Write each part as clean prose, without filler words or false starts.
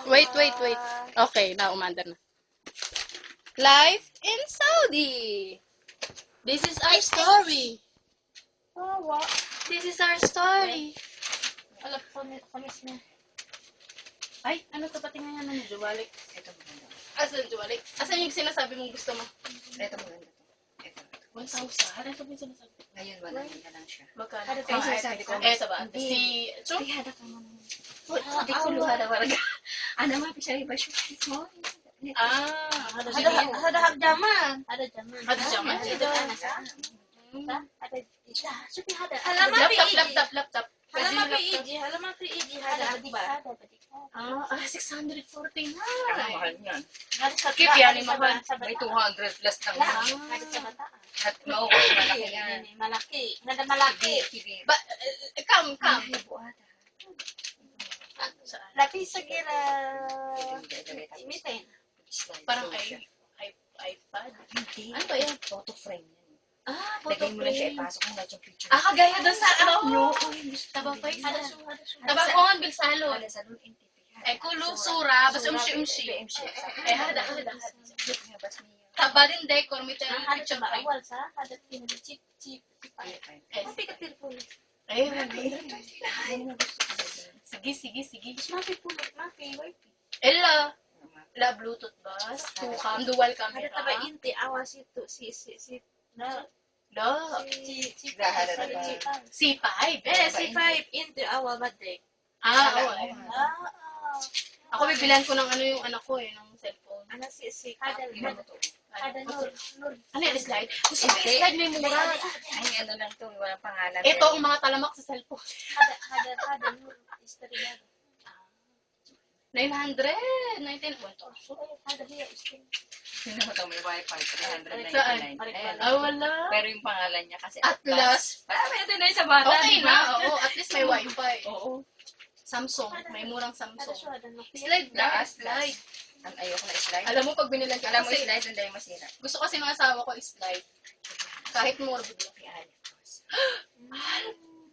Wait, wait, wait. Okay, now umandar na. Life in Saudi. This is our story. Oh, what? This is our story. Alam ko, kamis niya. Ay, ano to pati nga yan? Juwalik. Ito maganda. Asan juwalik? Asan yung sinasabi mong gusto mo? Ito maganda to. Ito. 1,000? Ano yung sinasabi? Ngayon, 100 na lang siya. Magkano? Ano to yung sinasabi ko? Eh, sa ba? Hindi. Si Chum? Hindi, hada ka mo naman. Hindi ko luhada waraga. Ano naman, siya iba siya. Mo. Ah, Hada hagdaman. Hada jaman. Hada jaman? Hada jaman. Hada isha. Supi hada. Halaman laptop. Halaman iji. Hada akbar. Ah, 614 na. Ang mahal niyan. Keep yan, yung mahal. May 200 plus lang yan. Hada sa bataan. At maukos malaki yan. Malaki. Hada malaki. Ba, come. Ay, buhata. Lapis sa gira. Imitin. Parang iPad. Hindi. Ano ba yan? Photo frame yan. Ah, Lagay mo lang siya, ipasok mo lahat yung picture. Ah, kagaya doon sa ano? No. Tabapay sa. Hada su. Tabakon, bilsalo. Wala sa nun, NTP. Eh, kulo, sura, bas umshi. Eh, hada. Taba din decor, may tayo Hada picture sa frame. awal sa. Hada chip. Eh, Ang pikat telepono. eh, wali. Sige. Mapi pulot. Mapi wifi. Ella, la Bluetooth bus, dual Hada camera. taba inti awas itu si na La, C5. C5 inti awal badek. Oo. Ah. Ako bibilan ko ng ano yung anak ko ng cellphone. Ano si hada nur. Ano yung slide? Gusto ko yung slide may mura. Ay, ano lang to, walang pangalan. Ito ang mga talamak sa cellphone. Hada nur istorya. 900, 19. Hada hiya istorya. Sino mo to, may wifi, 399. Saan? Ayan. Ah, wala. Pero yung pangalan niya kasi Atlas. Pwede na yung sa bata, Okay di ba? na, oo. At least may wifi. Oo. Samsung. May murang Hada Samsung. siya hada Nokia. Slide na. Laas, Slide. Ang ayoko na slide. Alam mo, pag binilan ka, Alam mo kasi slide, hindi yung masira. gusto kasi ng asawa ko slide. Kahit mura bigla.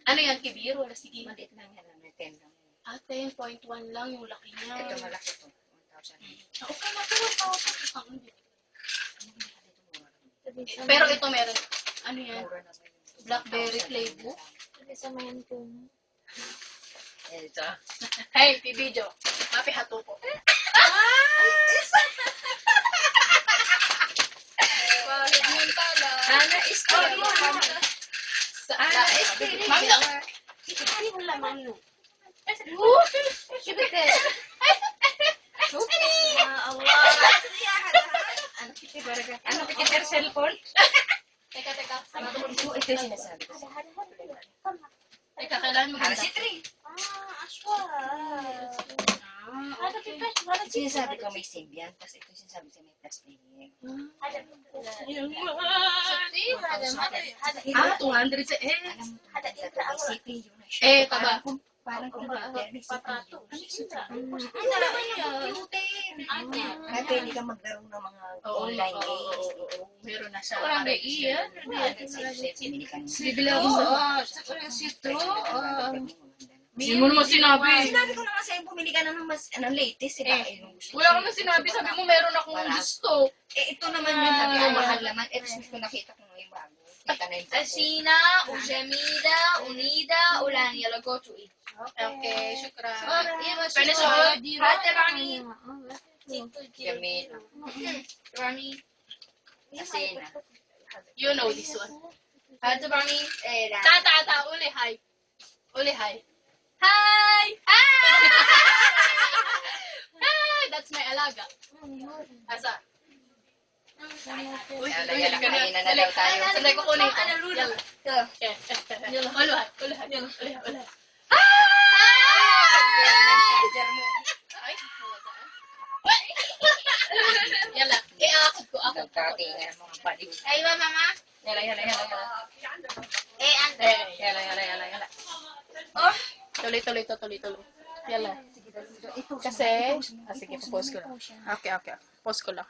Ano yan, kibir? Wala sige. Maliit lang yan, 10 lang. Ah, 10.1 lang yung laki niya. Ito malaki to, 1,000. Okay na, pero ikaw hindi. Sabi Pero ito meron. Ano yan? Mura naman yun. Blackberry playbook. sa mayan ko. Ito. Hey, video. Mapi hato po. Bakit yun pala? Ana, story mo. Ana, story mo. Mangga. Ikari mo laman no. Siyempre. Allah. Ano kita cellphone? Teka. Ito yung sinasabi ko. Teka, kailangan mo Hala ganda. si Tri. Aswa. Ada Okay. pipas, ada Sinasabi ko may Symbian, tapos ito yung sinasabi ko may plastic. Ada. Ah, 200 sa Alam mo, Ada ito intra may awal. CPU na siya. Eh, taba. Parang computer, may CPU. Ano naman yung Computer. Anya. Kaya pwede ka maglaro ng mga online games. Meron na siya. Orang Pare. iya. Bumili ka ng Bibili ako sa... Sekarang situ. Hindi mo naman sinabi. Sinabi ko naman sa'yo, bumili ka na ng mas latest. Diba? Wala ka naman sinabi. Sabi mo meron akong gusto. Ito naman yung sabi ko, mahal naman. Tapos ko nakita ko ngayon bago. Kita na yung bago. Asina, Ujamida, Unida, Ulan, yellow go to it. Okay, syukran. Finish all. Hati Rani. Jamil. Rani. Asina. You know this one. Hati Rani. Ta. Uli, hi. Hi. Hi. Hi! That's my alaga. Asa? Uy, Yala, kain na daw tayo. Sandali ko kunin ito. Ano, Lula? Yala. Uluhan. Uluhan. Charger mo. Ay, yala. Akot ko. Nagkatingan ng mga baliw. Ay, ba, mama? Yala. Ande. Yala. Oh. Tuloy. Yala. Kasi, sige, pause ko lang. Okay. Pause ko lang.